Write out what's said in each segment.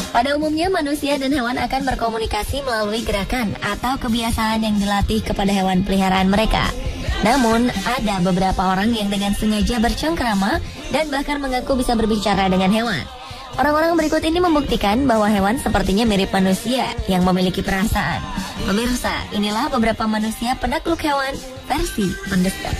Pada umumnya manusia dan hewan akan berkomunikasi melalui gerakan atau kebiasaan yang dilatih kepada hewan peliharaan mereka. Namun, ada beberapa orang yang dengan sengaja bercengkrama dan bahkan mengaku bisa berbicara dengan hewan. Orang-orang berikut ini membuktikan bahwa hewan sepertinya mirip manusia yang memiliki perasaan. Pemirsa, inilah beberapa manusia penakluk hewan versi mendesak.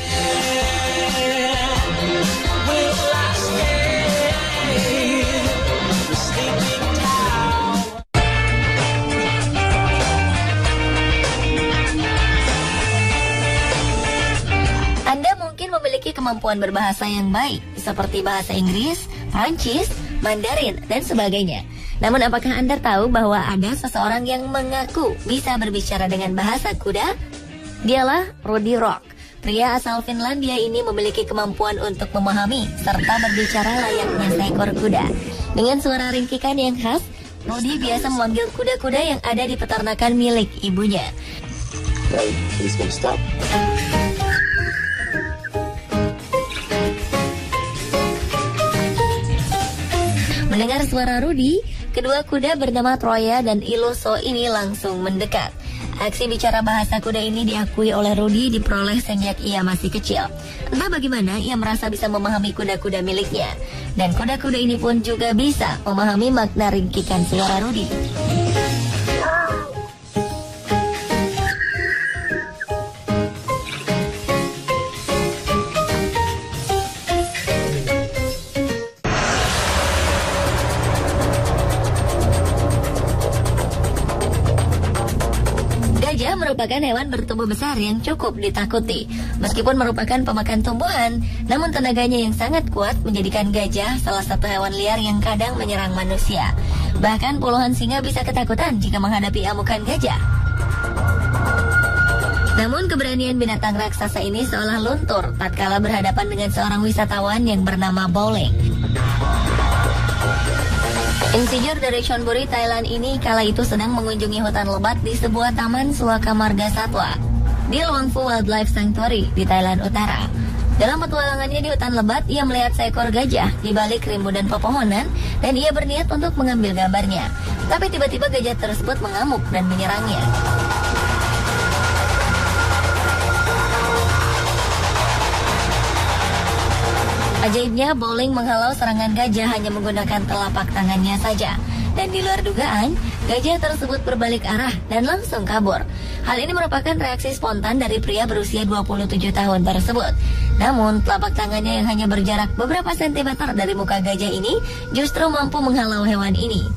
Anda mungkin memiliki kemampuan berbahasa yang baik, seperti bahasa Inggris, Prancis, Mandarin, dan sebagainya. Namun apakah Anda tahu bahwa ada seseorang yang mengaku bisa berbicara dengan bahasa kuda? Dialah Rudy Rock. Pria asal Finlandia ini memiliki kemampuan untuk memahami serta berbicara layaknya seekor kuda. Dengan suara ringkikan yang khas, Rudy biasa memanggil kuda-kuda yang ada di peternakan milik ibunya. Mendengar suara Rudy, kedua kuda bernama Troya dan Iloso ini langsung mendekat. Aksi bicara bahasa kuda ini diakui oleh Rudy diperoleh sejak ia masih kecil. Entah bagaimana ia merasa bisa memahami kuda-kuda miliknya. Dan kuda-kuda ini pun juga bisa memahami makna ringkikan suara Rudy. Gajah merupakan hewan bertubuh besar yang cukup ditakuti. Meskipun merupakan pemakan tumbuhan, namun tenaganya yang sangat kuat menjadikan gajah salah satu hewan liar yang kadang menyerang manusia. Bahkan puluhan singa bisa ketakutan jika menghadapi amukan gajah. Namun keberanian binatang raksasa ini seolah luntur tatkala berhadapan dengan seorang wisatawan yang bernama Bowling. Insinyur dari Chonburi, Thailand ini kala itu sedang mengunjungi hutan lebat di sebuah taman Suaka Marga Satwa di Luang Phu Wildlife Sanctuary di Thailand Utara. Dalam petualangannya di hutan lebat, ia melihat seekor gajah di balik rimbunan pepohonan dan ia berniat untuk mengambil gambarnya. Tapi tiba-tiba gajah tersebut mengamuk dan menyerangnya. Ajaibnya, Bowling menghalau serangan gajah hanya menggunakan telapak tangannya saja. Dan di luar dugaan, gajah tersebut berbalik arah dan langsung kabur. Hal ini merupakan reaksi spontan dari pria berusia 27 tahun tersebut. Namun, telapak tangannya yang hanya berjarak beberapa sentimeter dari muka gajah ini justru mampu menghalau hewan ini.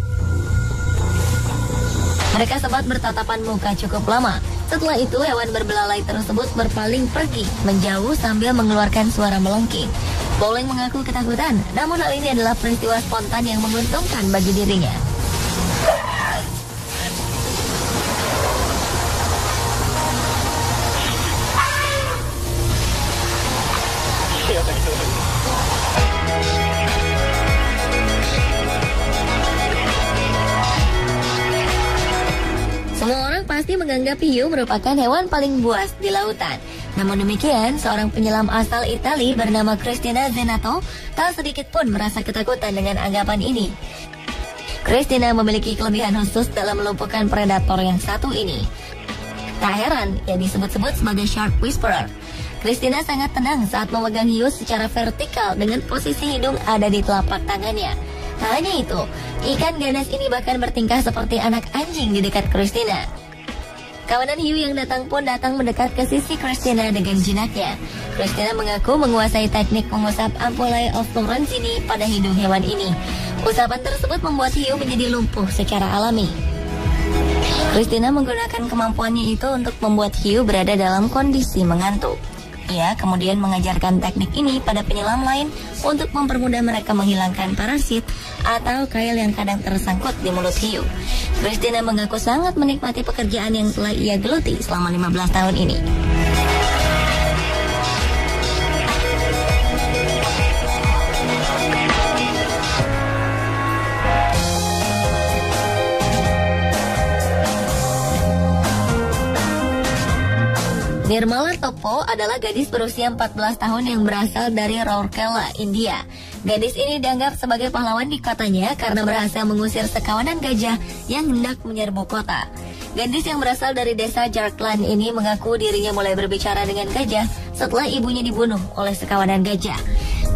Mereka sempat bertatapan muka cukup lama. Setelah itu, hewan berbelalai tersebut berpaling pergi, menjauh sambil mengeluarkan suara melengking. Bowling mengaku ketakutan, namun hal ini adalah peristiwa spontan yang menguntungkan bagi dirinya. Semua orang pasti menganggap hiu merupakan hewan paling buas di lautan. Namun demikian, seorang penyelam asal Italia bernama Cristina Zenato tak sedikit pun merasa ketakutan dengan anggapan ini. Cristina memiliki kelebihan khusus dalam melumpuhkan predator yang satu ini. Tak heran, ia disebut-sebut sebagai Shark Whisperer. Cristina sangat tenang saat memegang hiu secara vertikal dengan posisi hidung ada di telapak tangannya. Tak hanya itu, ikan ganas ini bahkan bertingkah seperti anak anjing di dekat Cristina. Kawanan hiu yang datang pun datang mendekat ke sisi Cristina dengan jinaknya. Cristina mengaku menguasai teknik mengusap Ampullae of Lorenzini pada hidung hewan ini. Usapan tersebut membuat hiu menjadi lumpuh secara alami. Cristina menggunakan kemampuannya itu untuk membuat hiu berada dalam kondisi mengantuk. Ia kemudian mengajarkan teknik ini pada penyelam lain untuk mempermudah mereka menghilangkan parasit atau kail yang kadang tersangkut di mulut hiu. Cristina mengaku sangat menikmati pekerjaan yang telah ia geluti selama 15 tahun ini. Nirmala Topo adalah gadis berusia 14 tahun yang berasal dari Rourkela, India. Gadis ini dianggap sebagai pahlawan di kotanya karena berhasil mengusir sekawanan gajah yang hendak menyerbu kota. Gadis yang berasal dari desa Jharkhand ini mengaku dirinya mulai berbicara dengan gajah setelah ibunya dibunuh oleh sekawanan gajah.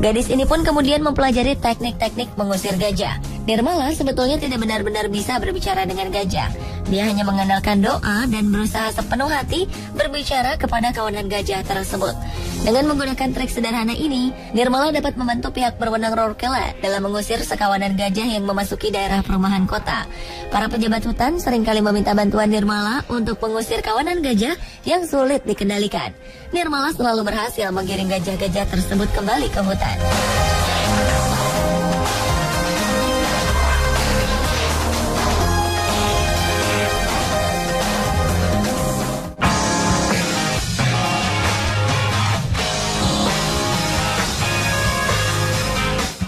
Gadis ini pun kemudian mempelajari teknik-teknik mengusir gajah. Nirmala sebetulnya tidak benar-benar bisa berbicara dengan gajah. Dia hanya mengandalkan doa dan berusaha sepenuh hati berbicara kepada kawanan gajah tersebut. Dengan menggunakan trik sederhana ini, Nirmala dapat membantu pihak berwenang Rourkela dalam mengusir sekawanan gajah yang memasuki daerah perumahan kota. Para pejabat hutan seringkali meminta bantuan Nirmala untuk mengusir kawanan gajah yang sulit dikendalikan. Nirmala selalu berhasil menggiring gajah-gajah tersebut kembali ke hutan.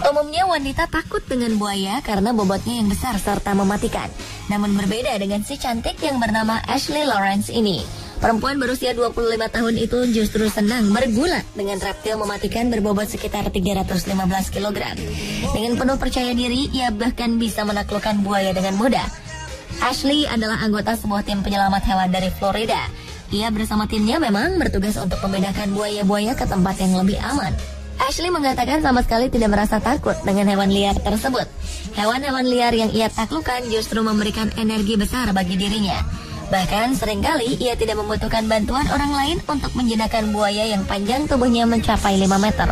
Umumnya wanita takut dengan buaya karena bobotnya yang besar serta mematikan. Namun berbeda dengan si cantik yang bernama Ashley Lawrence ini. Perempuan berusia 25 tahun itu justru senang bergulat dengan reptil mematikan berbobot sekitar 315 kg. Dengan penuh percaya diri, ia bahkan bisa menaklukkan buaya dengan mudah. Ashley adalah anggota sebuah tim penyelamat hewan dari Florida. Ia bersama timnya memang bertugas untuk memindahkan buaya-buaya ke tempat yang lebih aman. Ashley mengatakan sama sekali tidak merasa takut dengan hewan liar tersebut. Hewan-hewan liar yang ia taklukkan justru memberikan energi besar bagi dirinya. Bahkan seringkali ia tidak membutuhkan bantuan orang lain untuk menjinakkan buaya yang panjang tubuhnya mencapai 5 meter.